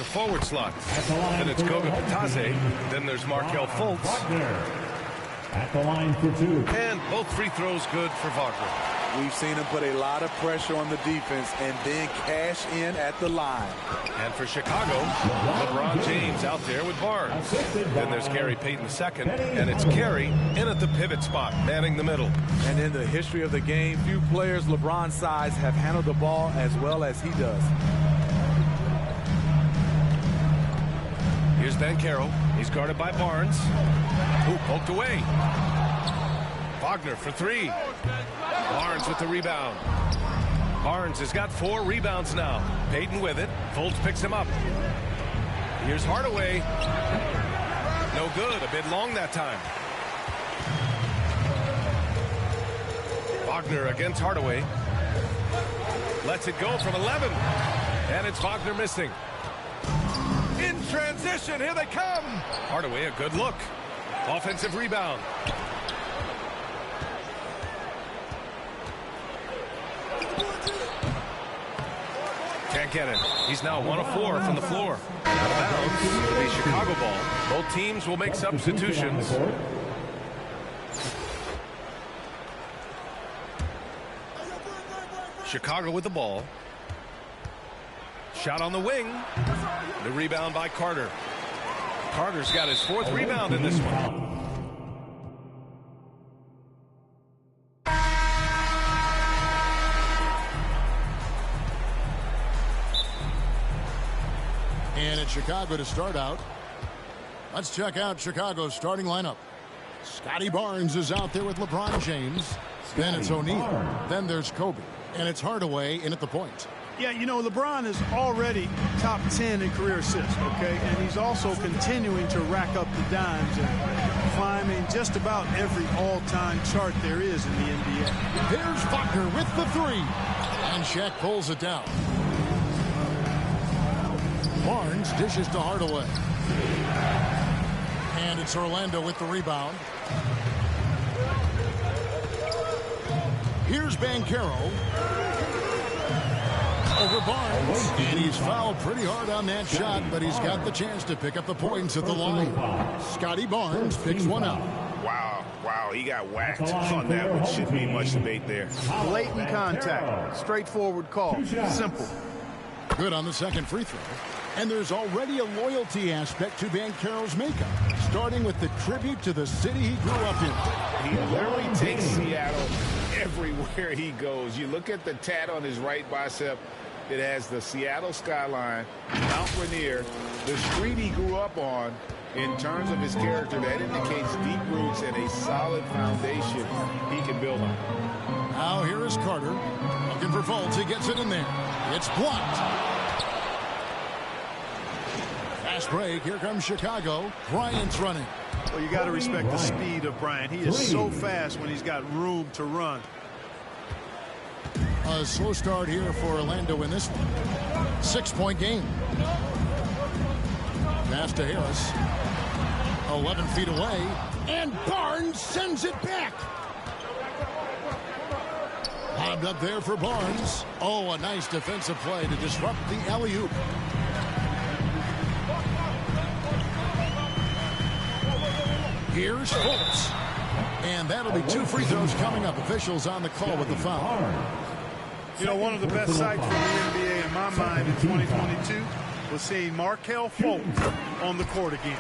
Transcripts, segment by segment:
the forward slot. Then it's Goga Patase. Then there's Markel Fultz. At the line for two. And both free throws good for Wagner. We've seen him put a lot of pressure on the defense and then cash in at the line. And for Chicago, LeBron James out there with Barnes. Then there's Gary Payton II, and it's Gary in at the pivot spot, manning the middle. And in the history of the game, few players LeBron's size have handled the ball as well as he does. Here's Banchero. He's guarded by Barnes. Who poked away. Wagner for three. Barnes with the rebound. Barnes has got 4 rebounds now. Payton with it. Fultz picks him up. Here's Hardaway. No good. A bit long that time. Wagner against Hardaway. Lets it go from 11. And it's Wagner missing. In transition, here they come. Hardaway, a good look. Offensive rebound. Can't get it. He's now 1 of 4 from the floor. Out of bounds. It'll be Chicago ball. Both teams will make substitutions. Chicago with the ball. Shot on the wing. The rebound by Carter. Carter's got his 4th rebound in this one. And it's Chicago to start out. Let's check out Chicago's starting lineup. Scotty Barnes is out there with LeBron James. Then it's O'Neal. Then there's Kobe. And it's Hardaway in at the point. Yeah, you know, LeBron is already top 10 in career assists, okay? And he's also continuing to rack up the dimes and climbing just about every all-time chart there is in the NBA. There's Wagner with the 3. And Shaq pulls it down. Barnes dishes to Hardaway. And it's Orlando with the rebound. Here's Banchero. Over Barnes. And he's fouled pretty hard on that shot, but he's got the chance to pick up the points at the line. Scotty Barnes picks one up. Wow, he got whacked on that one. Shouldn't be much debate there. Blatant contact. Straightforward call. Simple. Good on the second free throw. And there's already a loyalty aspect to Banchero's makeup, starting with the tribute to the city he grew up in. He literally takes Seattle everywhere he goes. You look at the tat on his right bicep. It has the Seattle skyline, Mount Rainier, the street he grew up on. In terms of his character, that indicates deep roots and a solid foundation he can build on. Now here is Carter. Looking for Fultz. He gets it in there. It's blocked. Fast break. Here comes Chicago. Bryant's running. Well, you got to respect the speed of Bryant. He is so fast when he's got room to run. A slow start here for Orlando in this one. 6-point game. Pass to Harris. 11 feet away. And Barnes sends it back. Lobbed up there for Barnes. Oh, a nice defensive play to disrupt the alley-oop. Here's Fultz. And that'll be 2 free throws coming up. Officials on the call with the foul. You know, one of the best sights for the NBA in my mind in 2022 was seeing Markel Fultz on the court again.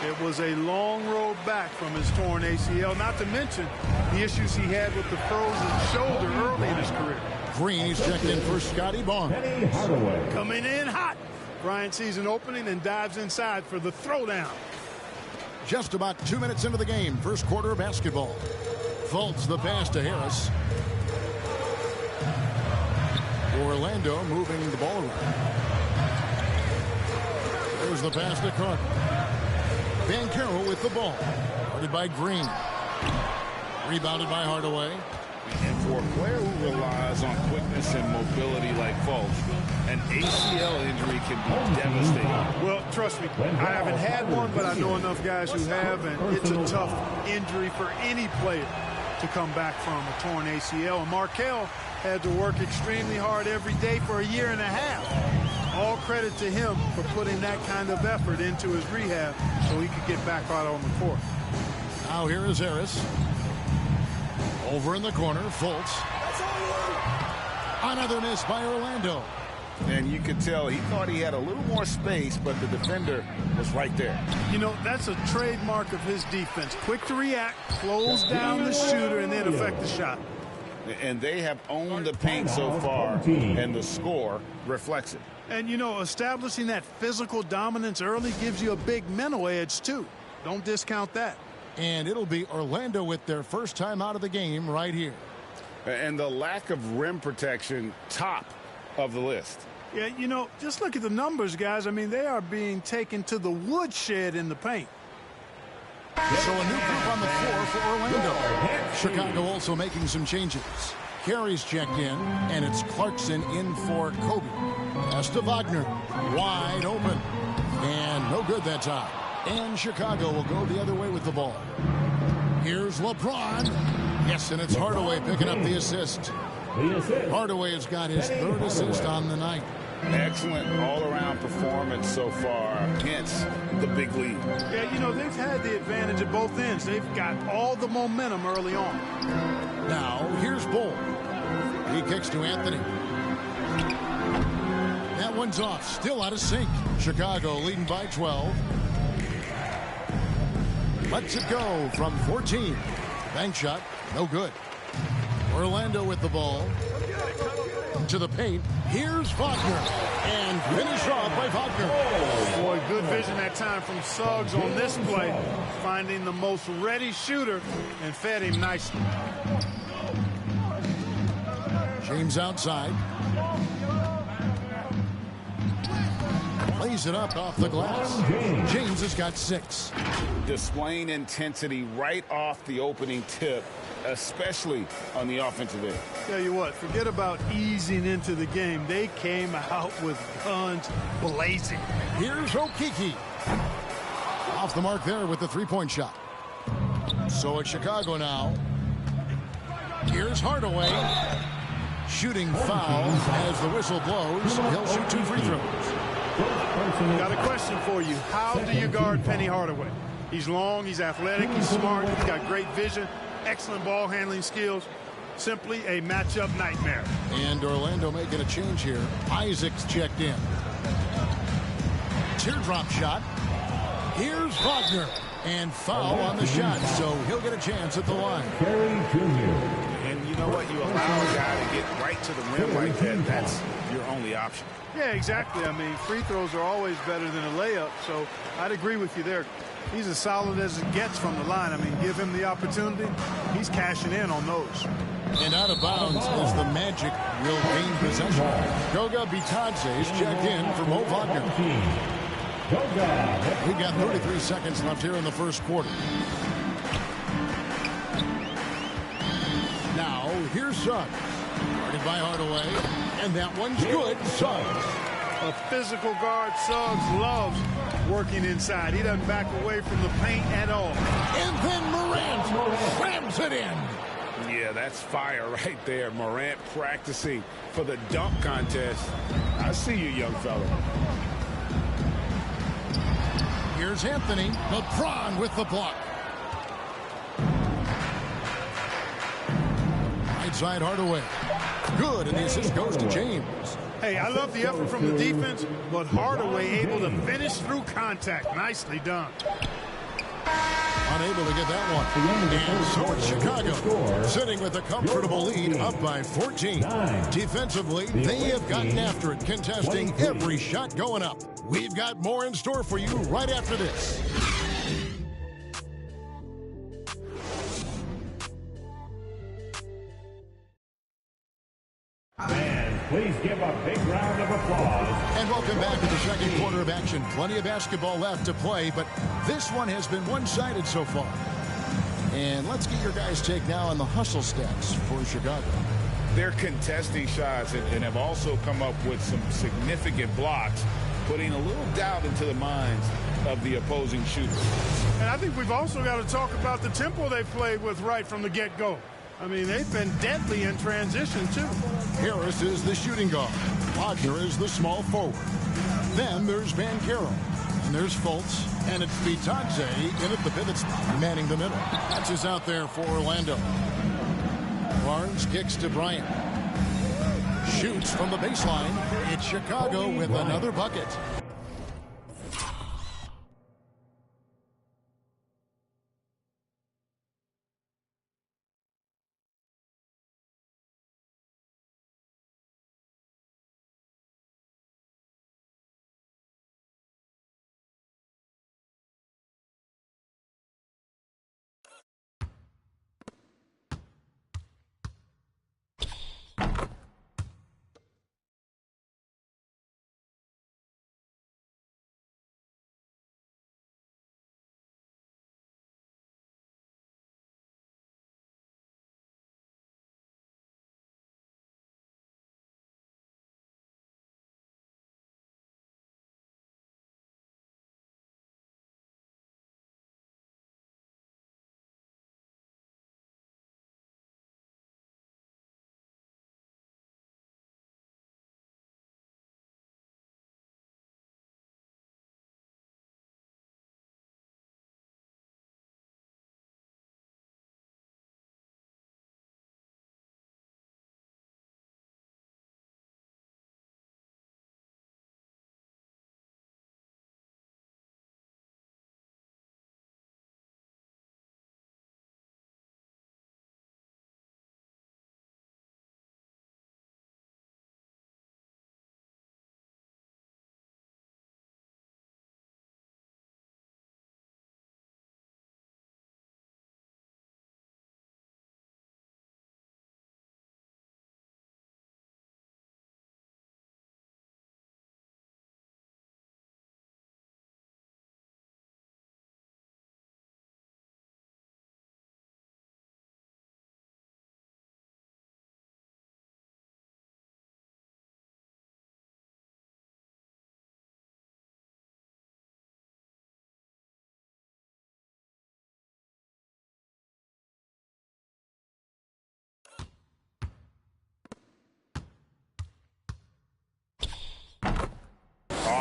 It was a long road back from his torn ACL, not to mention the issues he had with the frozen shoulder early in his career. Green, he's checked in for Scotty Barnes. Coming in hot. Bryant sees an opening and dives inside for the throwdown. Just about 2 minutes into the game, first quarter of basketball. Fultz the pass to Harris. Orlando moving the ball around. There's the pass to Carter. Banchero with the ball. Guarded by Green. Rebounded by Hardaway. And for a player who relies on quickness and mobility like Fultz, an ACL injury can be devastating. Well, trust me, I haven't had one, but I know enough guys who have, and it's a tough injury for any player to come back from a torn ACL. And Markel had to work extremely hard every day for a year and a half all credit to him for putting that kind of effort into his rehab so he could get back out on the court. Now here is Harris. Over in the corner, Fultz. Another miss by Orlando. And you could tell he thought he had a little more space, but the defender was right there. You know, that's a trademark of his defense. Quick to react, close down the shooter, and then affect the shot. And they have owned the paint so far, and the score reflects it. And, you know, establishing that physical dominance early gives you a big mental edge, too. Don't discount that. And it'll be Orlando with their first time out of the game right here. And the lack of rim protection, top of the list. Yeah, you know, just look at the numbers, guys. I mean, they are being taken to the woodshed in the paint. So a new group on the floor for Orlando. Chicago also making some changes. Carey's checked in, and it's Clarkson in for Kobe. Pass to Wagner. Wide open. And no good that time. And Chicago will go the other way with the ball. Here's LeBron. Yes, and it's Hardaway picking up the assist. Hardaway has got his third assist on the night. Excellent all-around performance so far, hence the big lead. Yeah, you know, they've had the advantage at both ends. They've got all the momentum early on. Now, here's Bull. He kicks to Anthony. That one's off, still out of sync. Chicago leading by 12. Lets it go from 14. Bank shot, no good. Orlando with the ball. To the paint. Here's Wagner. And finish off by Wagner. Boy, good vision that time from Suggs on this play. Finding the most ready shooter and fed him nicely. James outside. Plays it up off the glass. James has got 6. Displaying intensity right off the opening tip, especially on the offensive end. Tell you what, forget about easing into the game. They came out with guns blazing. Here's Okiki. Off the mark there with the three-point shot. So it's Chicago now. Here's Hardaway. Shooting foul as the whistle blows. He'll shoot 2 free throws. Got a question for you. How do you guard Penny Hardaway? He's long, he's athletic, he's smart, he's got great vision, excellent ball handling skills. Simply a matchup nightmare. And Orlando making a change here. Isaac's checked in. Teardrop shot. Here's Wagner. And foul on the shot, so he'll get a chance at the line. And you know what? You allow a guy to get right to the rim like that. That's your only option. Yeah, exactly. I mean, free throws are always better than a layup, so I'd agree with you there. He's as solid as it gets from the line. I mean, give him the opportunity. He's cashing in on those. And out of bounds is the Magic will gain possession. Goga Bitadze is checked in for Mo Wagner. We've got 33 seconds left here in the first quarter. Now, here's Suggs. Guarded by Hardaway. And that one's good. Suggs. A physical guard Suggs loves working inside. He doesn't back away from the paint at all. And then Morant slams it in. Yeah, that's fire right there. Morant practicing for the dunk contest. I see you, young fella. Here's Anthony. LeBron with the block. Right side Hardaway. Good, and the assist goes to James. Hey, I love the effort from the defense, but Hardaway able to finish through contact. Nicely done. Unable to get that one. And so it's Chicago sitting with a comfortable lead up by 14. Defensively, they have gotten after it, contesting every shot going up. We've got more in store for you right after this. Please give a big round of applause. And welcome back to the second quarter of action. Plenty of basketball left to play, but this one has been one-sided so far. And let's get your guys' take now on the hustle stats for Chicago. They're contesting shots and have also come up with some significant blocks, putting a little doubt into the minds of the opposing shooters. And I think we've also got to talk about the tempo they played with right from the get-go. I mean, they've been deadly in transition, too. Harris is the shooting guard. Wagner is the small forward. Then there's Banchero. And there's Fultz. And it's Vitadze in at the pivot spot, manning the middle. Catches out there for Orlando. Barnes kicks to Bryant. Shoots from the baseline. It's Chicago with another bucket.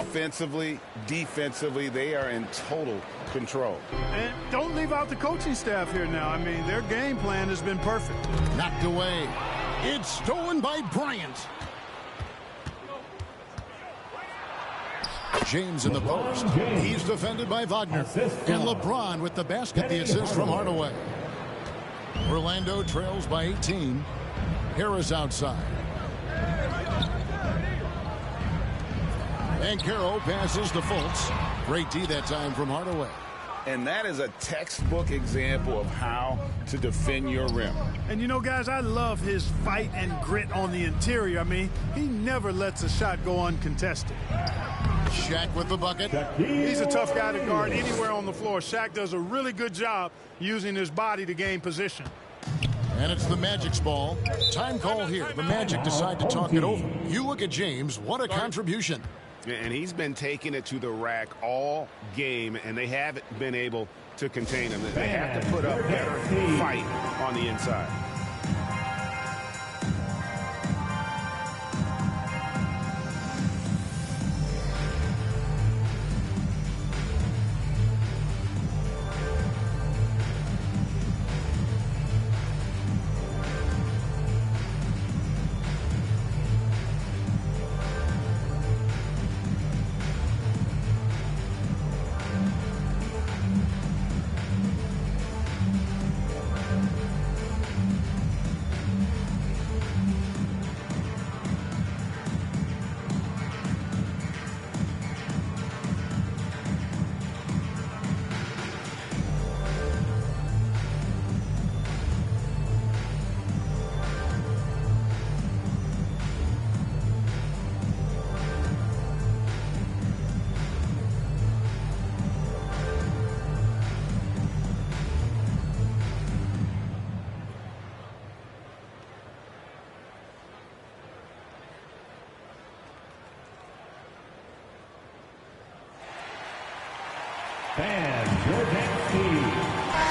Offensively, defensively, they are in total control. And don't leave out the coaching staff here now. I mean, their game plan has been perfect. Knocked away. It's stolen by Bryant. James in the post. He's defended by Wagner. And LeBron with the basket, the assist from Hardaway. Orlando trails by 18. Harris outside. Banchero passes to Fultz. Great D that time from Hardaway. And that is a textbook example of how to defend your rim. And you know, guys, I love his fight and grit on the interior. I mean, he never lets a shot go uncontested. Shaq with the bucket. He's a tough guy to guard anywhere on the floor. Shaq does a really good job using his body to gain position. And it's the Magic's ball. Time call here. The Magic decide to talk it over. You look at James. What a contribution. And he's been taking it to the rack all game, and they haven't been able to contain him. They have to put up better fight on the inside.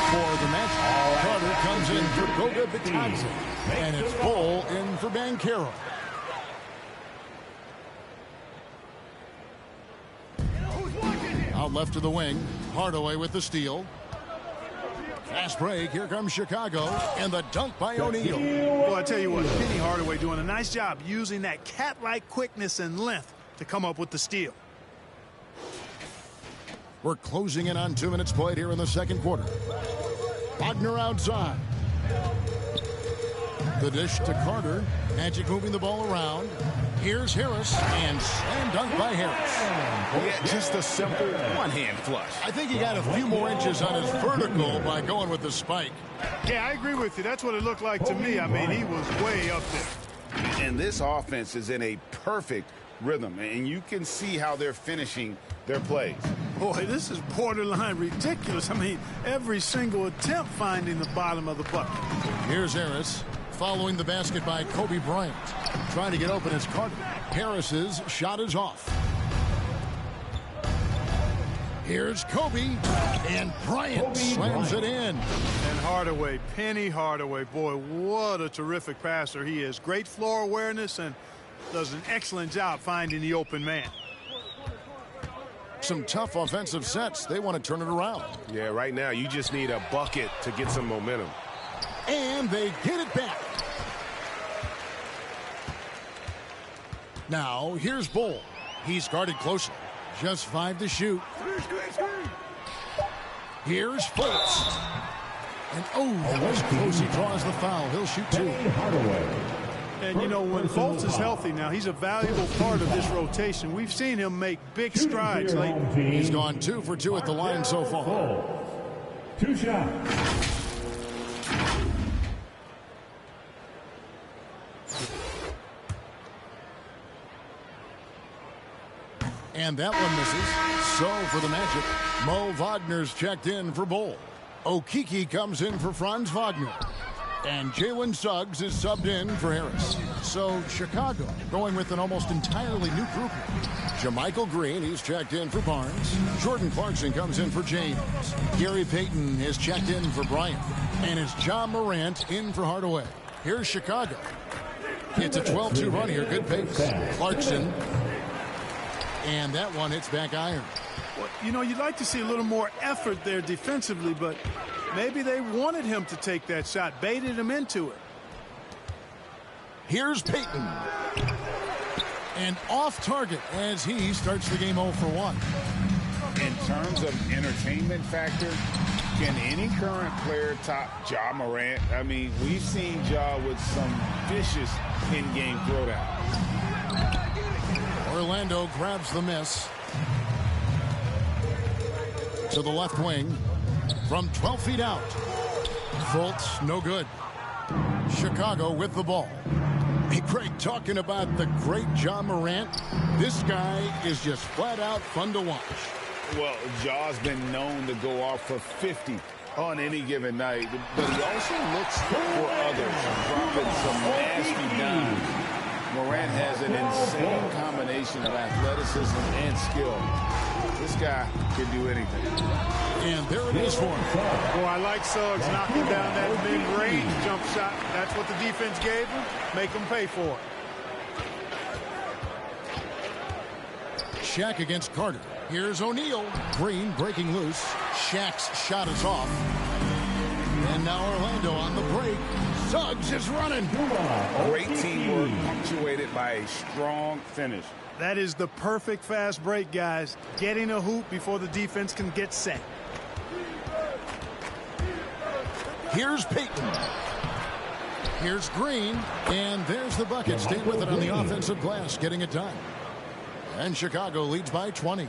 For the match, Carter comes in for Goga Vitadze. And it's Bull in for Banchero. Out left to the wing. Hardaway with the steal. Fast break. Here comes Chicago. And the dunk by O'Neal. Well, I tell you what, Penny Hardaway doing a nice job using that cat-like quickness and length to come up with the steal. We're closing in on 2 minutes played here in the second quarter. Wagner outside. The dish to Carter. Magic moving the ball around. Here's Harris, and slam dunk by Harris. Yeah, just a simple one-hand flush. I think he got a few more inches on his vertical by going with the spike. Yeah, I agree with you. That's what it looked like to me. I mean, he was way up there. And this offense is in a perfect rhythm, and you can see how they're finishing their plays. Boy, this is borderline ridiculous. I mean, every single attempt finding the bottom of the bucket. Here's Harris. Following the basket by Kobe Bryant. Trying to get open as Carter. Harris's shot is off. Here's Kobe. And Bryant slams it in. And Hardaway, Penny Hardaway, boy, what a terrific passer he is. Great floor awareness and does an excellent job finding the open man. Some tough offensive sets. They want to turn it around. Yeah, right now you just need a bucket to get some momentum. And they get it back. Now, here's Bull. He's guarded closely. Just 5 to shoot. Here's Fultz. And, that was close. He draws the foul. He'll shoot 2. And, you know, when Fultz is healthy now, he's a valuable part of this rotation. We've seen him make big strides lately. He's gone 2 for 2 at the line so far. 2 shots. And that one misses. So for the Magic, Mo Wagner's checked in for Bull. Okeke comes in for Franz Wagner. And Jalen Suggs is subbed in for Harris. So Chicago going with an almost entirely new group. Jermichael Green, he's checked in for Barnes. Jordan Clarkson comes in for James. Gary Payton is checked in for Bryant. And it's John Morant in for Hardaway. Here's Chicago. It's a 12-2 run here. Good pace. Clarkson. And that one hits back iron. Well, you know, you'd like to see a little more effort there defensively, but maybe they wanted him to take that shot, baited him into it. Here's Payton. And off target as he starts the game 0 for 1. In terms of entertainment factor, can any current player top Ja Morant? I mean, we've seen Ja with some vicious in-game throwdown. Orlando grabs the miss. To the left wing. From 12 feet out. Fultz, no good. Chicago with the ball. Hey, Craig, talking about the great Ja Morant. This guy is just flat out fun to watch. Well, Ja's been known to go off for 50 on any given night, but he also looks for others, dropping some nasty dimes. Morant has an insane combination of athleticism and skill. This guy can do anything. And there it is for him. Boy, I like Suggs knocking down that mid-range jump shot. That's what the defense gave him. Make him pay for it. Shaq against Carter. Here's O'Neal. Green breaking loose. Shaq's shot is off. And now Orlando on the break. Suggs is running. Great teamwork punctuated by a strong finish. That is the perfect fast break, guys. Getting a hoop before the defense can get set. Here's Payton. Here's Green. And there's the bucket. Stay with it on the offensive glass, getting it done. And Chicago leads by 20.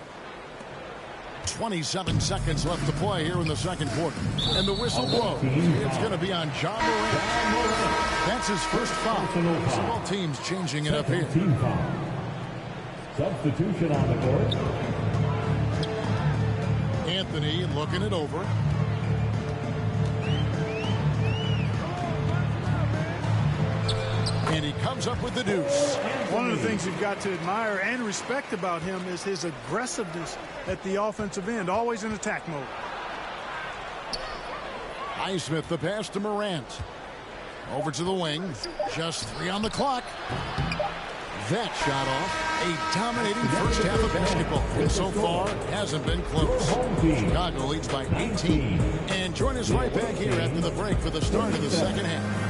27 seconds left to play here in the second quarter. And the whistle blows. It's going to be on Ja Morant. That's his first foul. So all teams changing it up here. Substitution on the court. Anthony looking it over. And he comes up with the deuce. One of the things you've got to admire and respect about him is his aggressiveness at the offensive end, always in attack mode. Highsmith the pass to Morant. Over to the wing. Just 3 on the clock. that shot off. A dominating first half of basketball. And so far, hasn't been close. Chicago leads by 18. And join us right back here after the break for the start of the second half.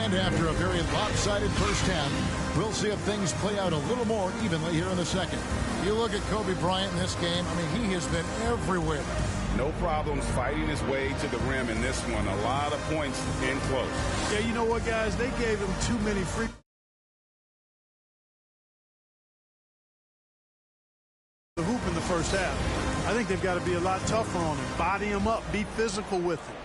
After a very lopsided first half, we'll see if things play out a little more evenly here in the second. You look at Kobe Bryant in this game, I mean, he has been everywhere. No problems fighting his way to the rim in this one. A lot of points in close. Yeah, you know what, guys? They gave him too many free the hoop in the first half. I think they've got to be a lot tougher on him. Body him up. Be physical with him.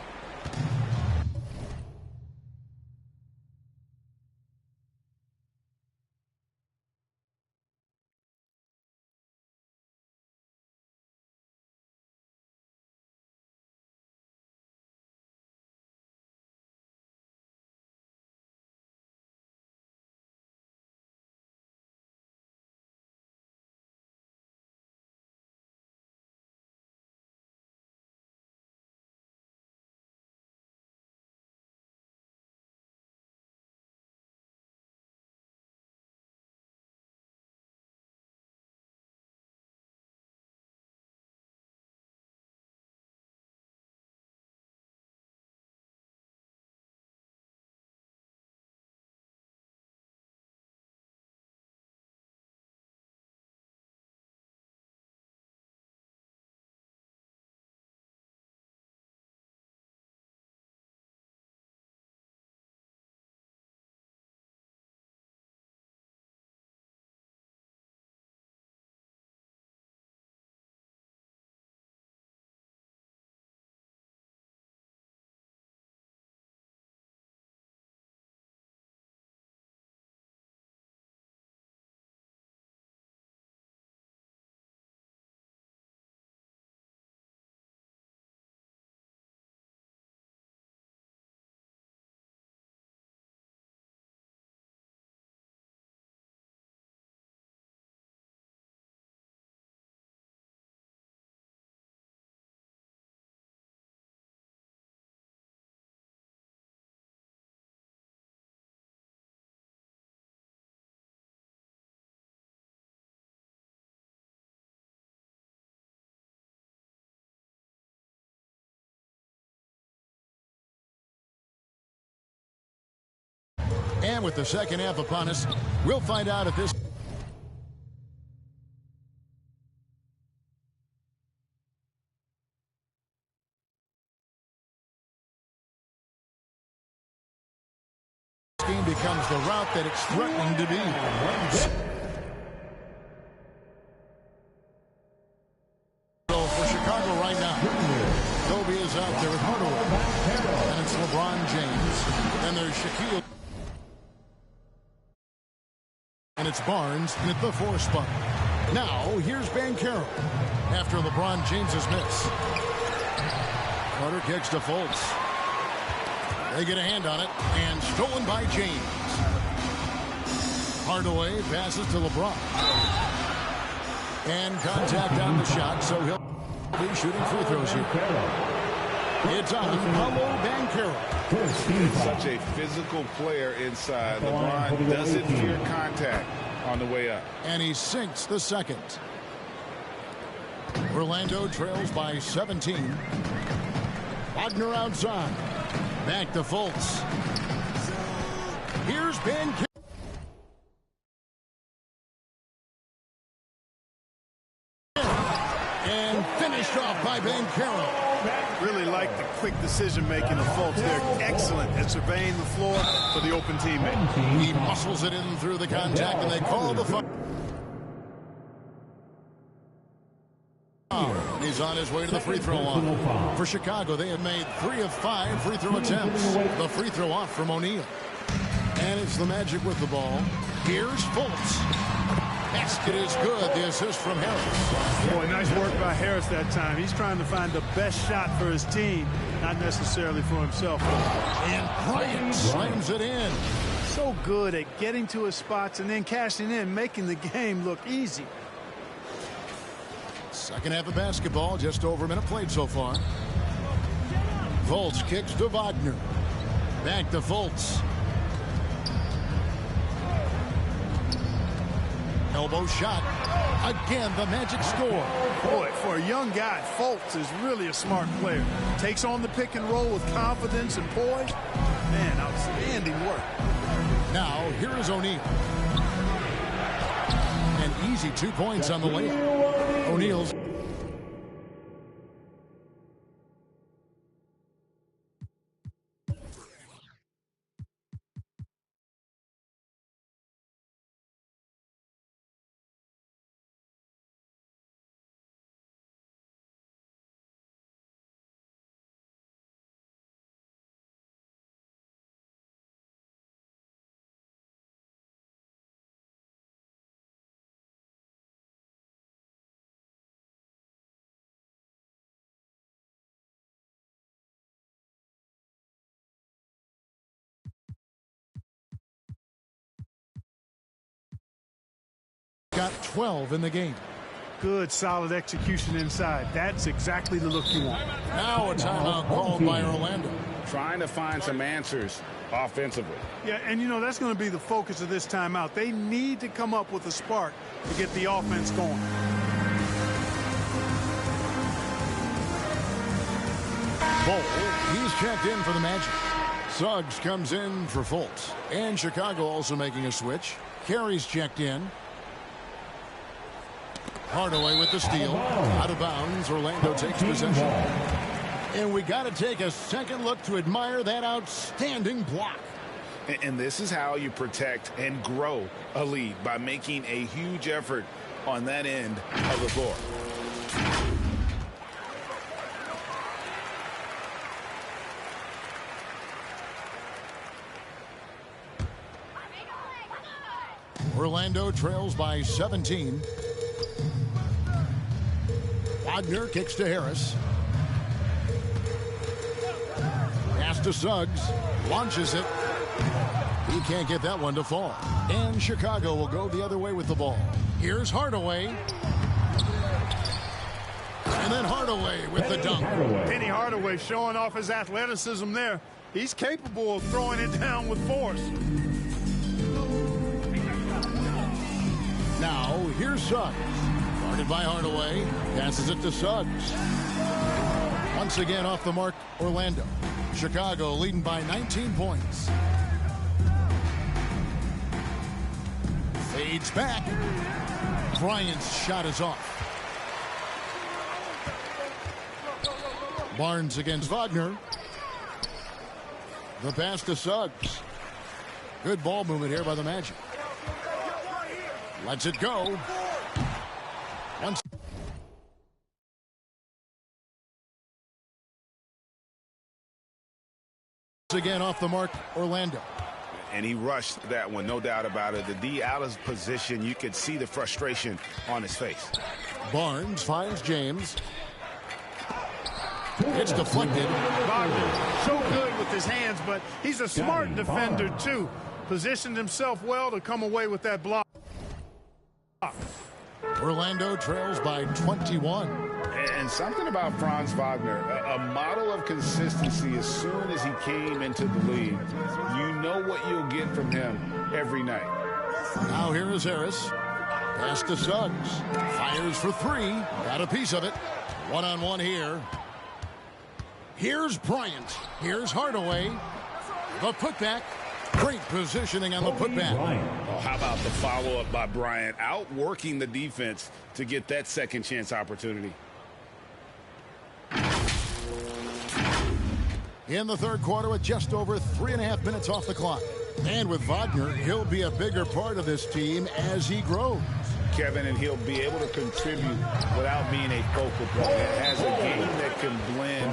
And with the second half upon us, we'll find out if this game becomes the route that it's threatening to be. So for Chicago right now, Kobe is out there with Hardaway. And it's LeBron James. And there's Shaquille. And it's Barnes at the 4 spot. Now, here's Banchero after LeBron James's miss. Carter kicks to Fultz. They get a hand on it, and stolen by James. Hardaway passes to LeBron. And contact on the shot, so he'll be shooting free throws here. It's on Paolo Banchero. He's such a physical player inside. LeBron doesn't fear contact on the way up. And he sinks the second. Orlando trails by 17. Wagner outside. Back to Fultz. Here's Banchero. And Finished off by Bancaro. Really like the quick decision-making of Fultz. They're excellent at surveying the floor for the open teammate. He muscles it in through the contact, and they call the foul. He's on his way to the free throw line. For Chicago, they have made 3 of 5 free throw attempts. The free throw off from O'Neal. And it's the Magic with the ball. Here's Fultz. Basket is good. The assist from Harris. Boy, nice work by Harris that time. He's trying to find the best shot for his team, not necessarily for himself. And Bryant slams it in. So good at getting to his spots and then cashing in, making the game look easy. Second half of basketball, just over a minute played so far. Fultz kicks to Wagner. Back to Fultz. Elbow shot. Again, the Magic score. Boy, for a young guy, Fultz is really a smart player. Takes on the pick and roll with confidence and poise. Man, outstanding work. Now, here is O'Neal. An easy 2 points on the layup. O'Neal's. Got 12 in the game. Good, solid execution inside. That's exactly the look you want. Now a timeout called by Orlando. Trying to find some answers offensively. Yeah, and you know, that's going to be the focus of this timeout. They need to come up with a spark to get the offense going. Bol, he's checked in for the Magic. Suggs comes in for Fultz. And Chicago also making a switch. Carey's checked in. Hardaway with the steal. Out of bounds. Orlando takes possession. And we got to take a second look to admire that outstanding block. And this is how you protect and grow a lead, by making a huge effort on that end of the floor. Orlando trails by 17. Wagner kicks to Harris. Pass to Suggs. Launches it. He can't get that one to fall. And Chicago will go the other way with the ball. Here's Hardaway. And then Hardaway with the dunk. Penny Hardaway showing off his athleticism there. He's capable of throwing it down with force. Now, here's Suggs. Guarded by Hardaway. Passes it to Suggs. Once again off the mark, Orlando. Chicago leading by 19 points. Fades back. Bryant's shot is off. Barnes against Wagner. The pass to Suggs. Good ball movement here by the Magic. Lets it go. Once again off the mark, Orlando. And he rushed that one, no doubt about it. The D out of position, you could see the frustration on his face. Barnes finds James. It's deflected. Wagner, so good with his hands, but he's a smart defender, too. Positioned himself well to come away with that block. Orlando trails by 21. And something about Franz Wagner, a model of consistency. As soon as he came into the league, you know what you'll get from him every night. Now here is Harris. Pass to Suggs. Fires for three. Got a piece of it. One-on-one here. Here's Bryant. Here's Hardaway. The putback. Great positioning on the putback. Oh, how about the follow-up by Bryant, outworking the defense to get that second chance opportunity. in the third quarter with just over 3.5 minutes off the clock. And with Wagner, he'll be a bigger part of this team as he grows. Kevin, and he'll be able to contribute without being a focal point. Has a game that can blend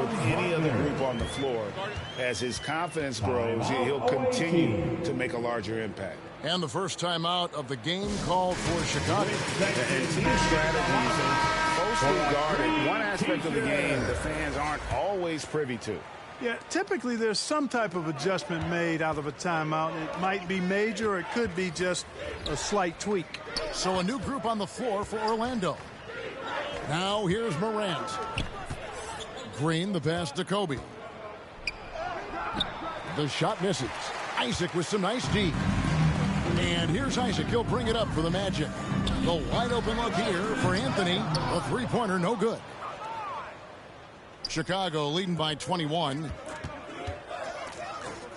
with any other group on the floor. As his confidence grows, he'll continue to make a larger impact. And the first timeout of the game called for Chicago. And team strategies closely guarded. One aspect of the game the fans aren't always privy to. Yeah, typically there's some type of adjustment made out of a timeout. It might be major, or it could be just a slight tweak. So a new group on the floor for Orlando. Now here's Morant. Green, the pass to Kobe. The shot misses. Isaac with some nice D. And here's Isaac. He'll bring it up for the Magic. The wide open look here for Anthony. The three-pointer, no good. Chicago leading by 21.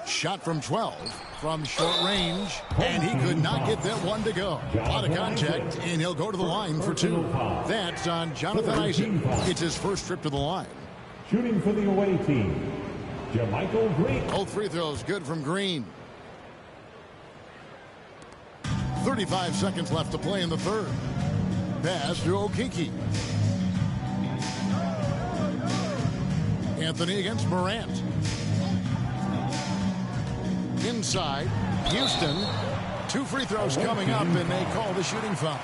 Shot from 12 from short range, and he could not get that one to go. A lot of contact, and he'll go to the line for two. That's on Jonathan Isaac. It's his first trip to the line. Shooting for the away team, JaMychal Green. Both free throws good from Green. 35 seconds left to play in the third. Pass to Okiki. Anthony against Morant. Inside, Houston. Two free throws coming up, and they call the shooting foul.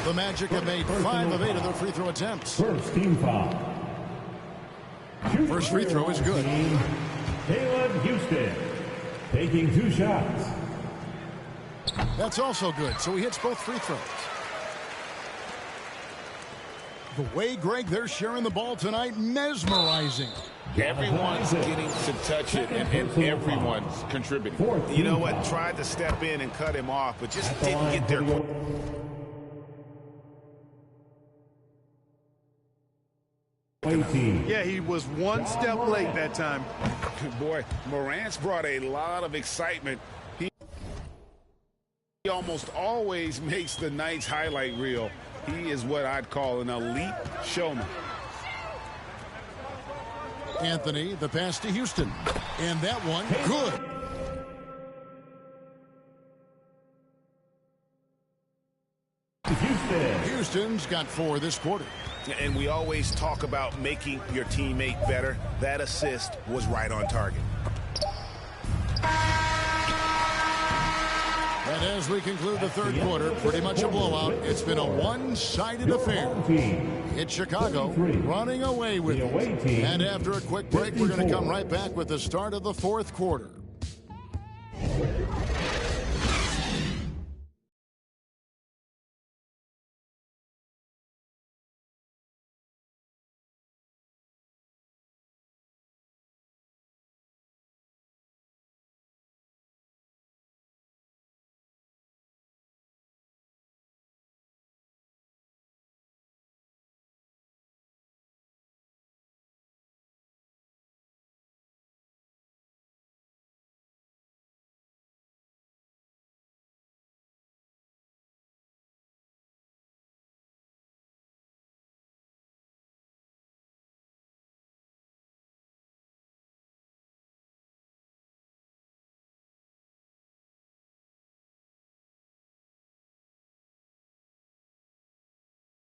The Magic have made 5 of 8 of their free throw attempts. First team foul. First free throw is good. Caleb Houston taking 2 shots. That's also good, so he hits both free throws. The way, Greg, they're sharing the ball tonight, mesmerizing. Everyone's getting to touch it, and everyone's contributing. You know what? Tried to step in and cut him off, but just didn't get there. Yeah, he was one step late that time. Boy, Morant's brought a lot of excitement. He almost always makes the night's highlight reel. He is what I'd call an elite showman. Anthony, the pass to Houston. And that one, good. Houston's got 4 this quarter. And we always talk about making your teammate better. That assist was right on target. And as we conclude the third quarter, pretty much a blowout. It's been a one-sided affair. It's Chicago running away with it. And after a quick break, we're going to come right back with the start of the fourth quarter.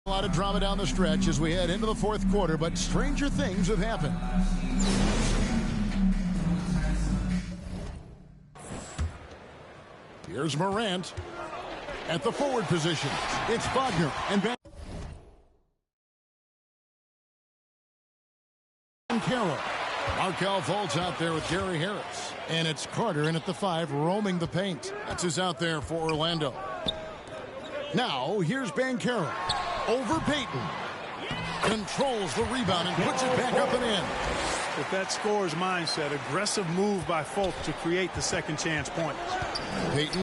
A lot of drama down the stretch as we head into the fourth quarter, but stranger things have happened. Here's Morant at the forward position. It's Wagner and Carroll. Markelle Fultz out there with Gary Harris. And it's Carter in at the 5, roaming the paint. That's who's out there for Orlando. Now, here's Banchero. Over Payton. Controls the rebound and puts it back up and in. With that scorer's mindset, aggressive move by Fultz to create the second chance point. Payton.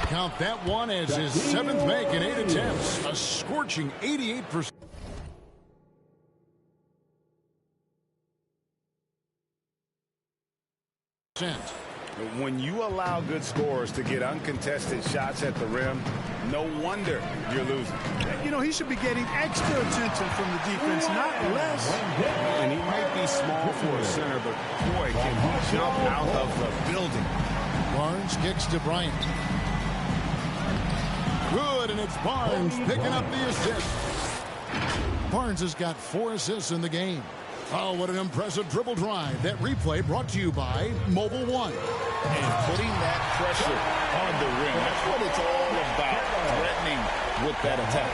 Count that one as his 7th make in 8 attempts. A scorching 88%. When you allow good scorers to get uncontested shots at the rim, no wonder you're losing. You know, he should be getting extra attention from the defense, not less. And he might be small for a center, but boy, can he jump out of the building. Barnes kicks to Bryant. Good, and it's Barnes picking up the assist. Barnes has got 4 assists in the game. Oh, what an impressive dribble drive. That replay brought to you by Mobile One. And putting that pressure on the rim. That's what it's all about, threatening with that attack.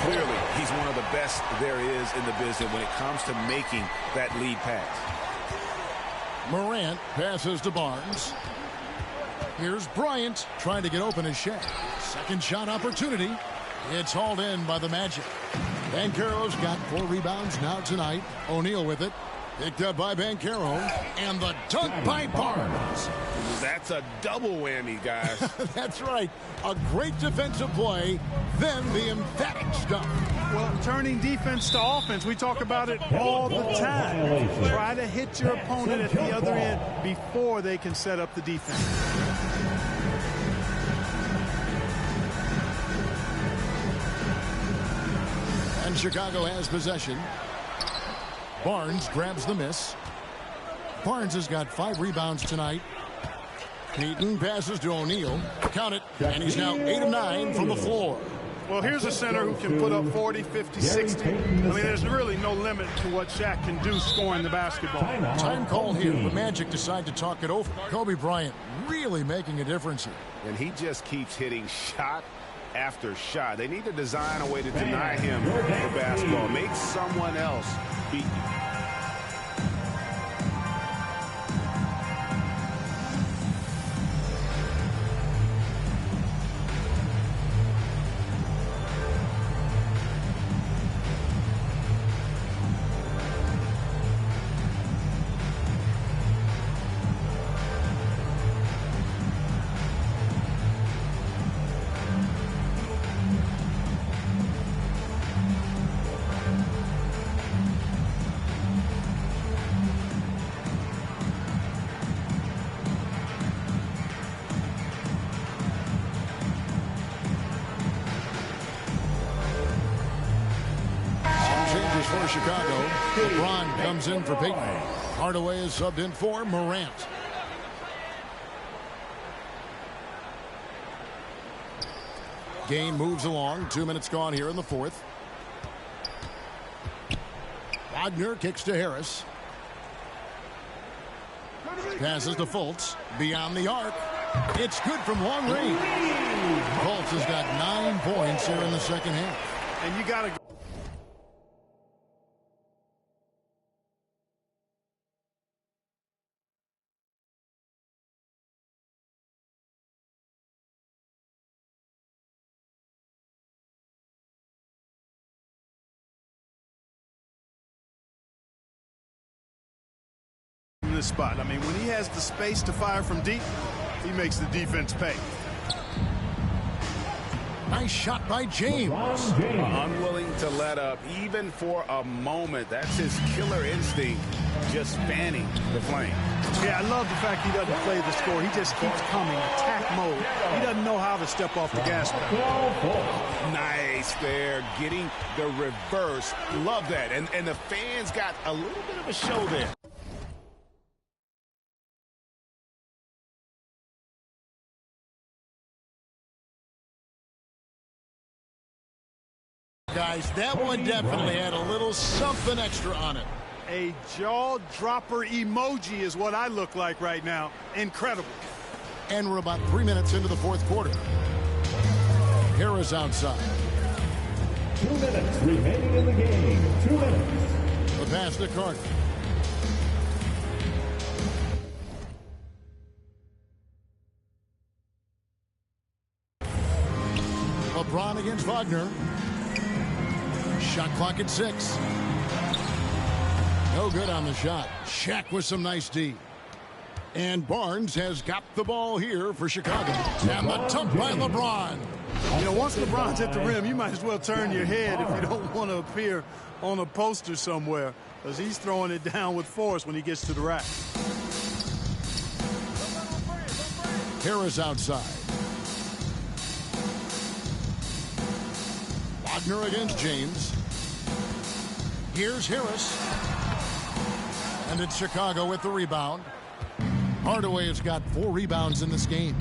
Clearly, he's one of the best there is in the business when it comes to making that lead pass. Morant passes to Barnes. Here's Bryant trying to get open as Shaq. Second shot opportunity. It's hauled in by the Magic. Banchero's got 4 rebounds now tonight. O'Neal with it. Picked up by Banchero. And the dunk by Barnes. That's a double whammy, guys. That's right. A great defensive play, then the emphatic stuff. Well, turning defense to offense, we talk about it all the time. Try to hit your opponent at the other end before they can set up the defense. And Chicago has possession. Barnes grabs the miss. Barnes has got 5 rebounds tonight. Heaton passes to O'Neal. Count it. And he's now 8 of 9 from the floor. Well, here's a center who can put up 40, 50, 60. I mean, there's really no limit to what Shaq can do scoring the basketball. Time call here. The Magic decide to talk it over. Kobe Bryant really making a difference here. And he just keeps hitting shot after shot. They need to design a way to deny him the basketball. Make someone else beat you. For Chicago, LeBron comes in for Peyton. Hardaway is subbed in for Morant. Game moves along. 2 minutes gone here in the fourth. Wagner kicks to Harris. Passes to Fultz. Beyond the arc. It's good from long range. Fultz has got 9 points here in the second half. And you got to this spot. I mean, when he has the space to fire from deep, he makes the defense pay. Nice shot by James. Unwilling to let up even for a moment. That's his killer instinct, just fanning the flame. Yeah, I love the fact he doesn't play the score. He just keeps coming, attack mode. He doesn't know how to step off the gas pedal. Nice there, getting the reverse. Love that. And the fans got a little bit of a show there. Guys, that one definitely had a little something extra on it. A jaw-dropper emoji is what I look like right now. Incredible. And we're about 3 minutes into the fourth quarter. Harris outside. 2 minutes remaining in the game. 2 minutes. The pass to Carter. LeBron against Wagner. Shot clock at 6. No good on the shot. Shaq with some nice D. And Barnes has got the ball here for Chicago. And the dunk by LeBron. You know, once LeBron's at the rim, you might as well turn your head if you don't want to appear on a poster somewhere, because he's throwing it down with force when he gets to the rack. Harris outside. Wagner against James. Here's Harris. And it's Chicago with the rebound. Hardaway has got 4 rebounds in this game.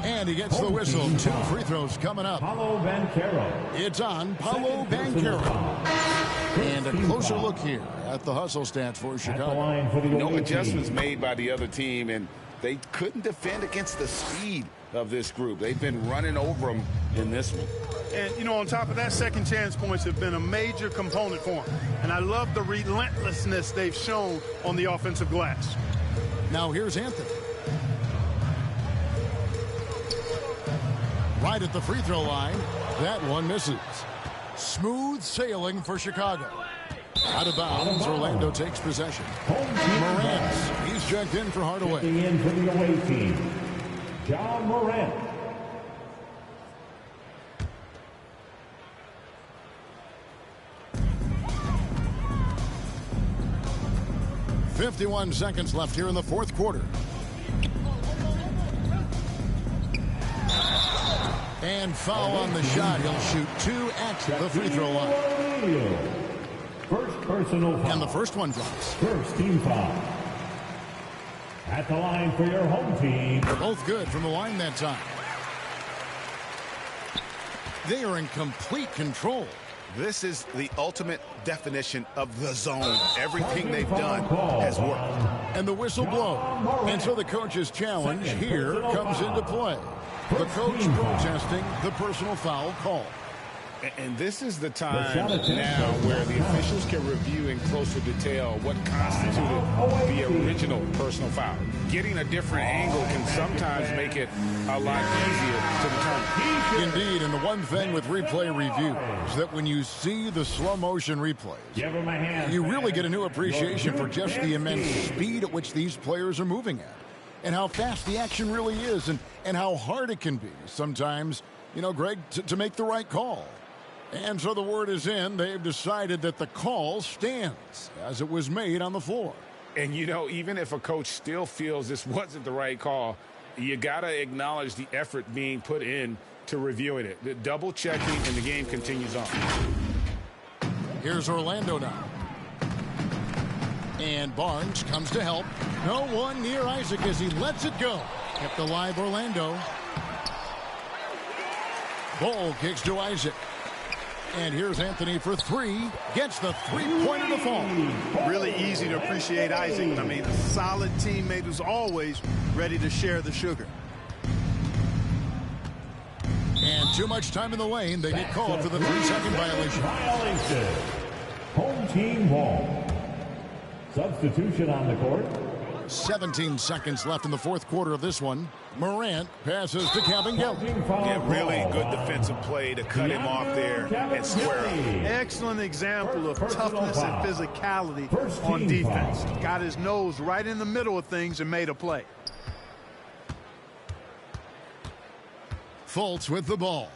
And he gets the whistle. 2 free throws coming up. Paulo Banchero. It's on Paulo Banchero. And a closer look here at the hustle stats for Chicago. No adjustments made by the other team, and they couldn't defend against the speed of this group. They've been running over them in this one. And, you know, on top of that, second chance points have been a major component for them. And I love the relentlessness they've shown on the offensive glass. Now here's Anthony. Right at the free throw line. That one misses. Smooth sailing for Chicago. Out of bounds, Orlando takes possession. Morant, he's checked in for Hardaway. Checking in for the away team, John Morant. .51 seconds left here in the fourth quarter. And foul on the shot. He'll shoot 2 at the free throw line. First personal foul. And the first one drops. First team foul. At the line for your home team. They're both good from the line that time. They are in complete control. This is the ultimate definition of the zone. Everything they've done has worked. And the whistle blows. And so the coach's challenge here comes into play. The coach protesting the personal foul call. And this is the time now where the officials can review in closer detail what constituted the original personal foul. Getting a different angle can sometimes make it a lot easier to determine. Indeed, and the one thing with replay review is that when you see the slow motion replays, you really get a new appreciation for just the immense speed at which these players are moving at. And how fast the action really is, and how hard it can be sometimes, you know, Greg, to make the right call. And so the word is in. They've decided that the call stands as it was made on the floor. And, you know, even if a coach still feels this wasn't the right call, you got to acknowledge the effort being put in to reviewing it. The double checking, and the game continues on. Here's Orlando now. And Barnes comes to help. No one near Isaac as he lets it go. Kept alive Orlando. Ball kicks to Isaac. And here's Anthony for 3. Gets the three-pointer to fall. Really easy to appreciate Isaac. I mean, a solid teammate who's always ready to share the sugar. And too much time in the lane. They get called for the 3-second violation. Home team ball. Substitution on the court. 17 seconds left in the fourth quarter of this one. Morant passes to Cavinghill. Yeah, really good defensive play to cut him off there and square up. Excellent example of toughness and physicality on defense. Got his nose right in the middle of things and made a play. Fultz with the ball.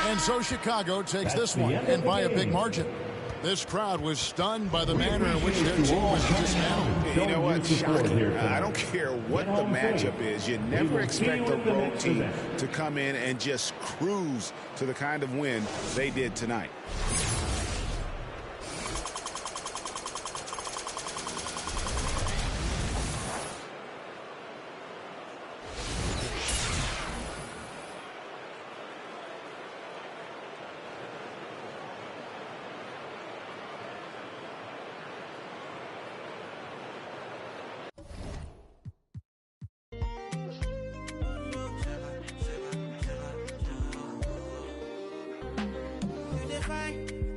And so Chicago takes this one, and by a big margin. This crowd was stunned by the manner in which their team was dismantled. You know what? Shocking. I don't care what the matchup is. You never expect a road team to come in and just cruise to the kind of win they did tonight.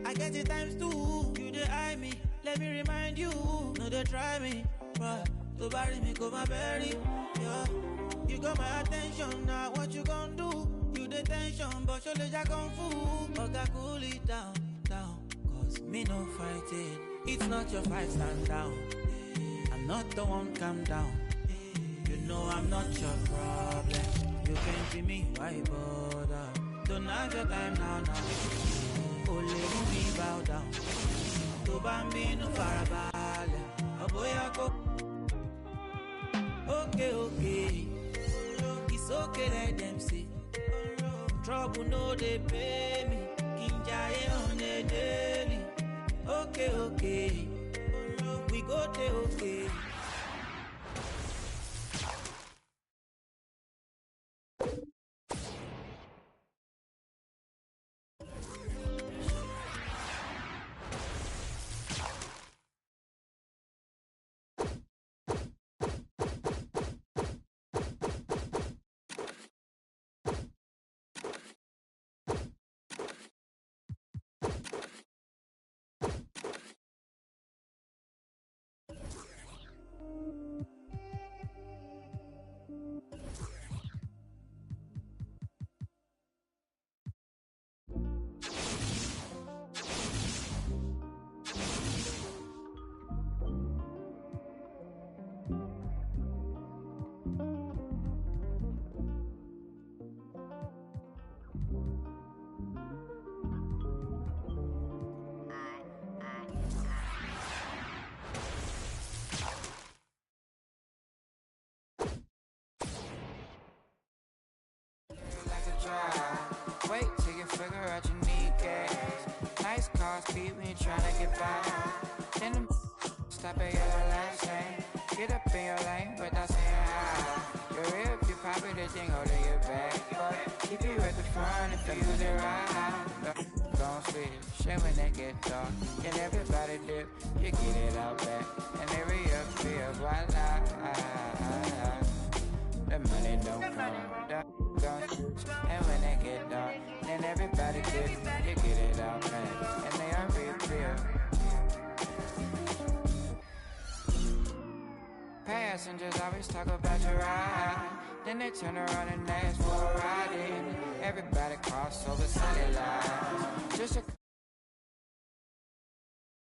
I get it times 2. You dey eye me, let me remind you. No, they try me, but to bury me, go my berry. Yeah, you got my attention now. What you gonna do? You the tension, but show the kung fu. Okay, cool it down, down. Cause me no fighting. It's not your fight, stand down. I'm not the one, calm down. You know I'm not your problem. You can't be me, why bother? So now's your time now. Only me bow down. To bambino farabalẹ̀. Oboya go. Okay. It's okay, let them say. Trouble no they pay me. Kinjaye on a daily. Okay. We go to okay. Wait till you figure out you need gas. Nice cars, keep me trying to get by. Then them stop at your last lane. Get up in your lane without saying hi. You're real if you pop it, the thing holding your back. But keep you at the front if you use it right. Don't switch, shit when they get dark. Can everybody dip, you get it out back. And they re-up, voila. The money don't come. And when they get dark, then everybody dip, you get it out, man. And they are real. Passengers always talk about your ride. Then they turn around and ask for a ride in. Everybody cross over city lines. Just a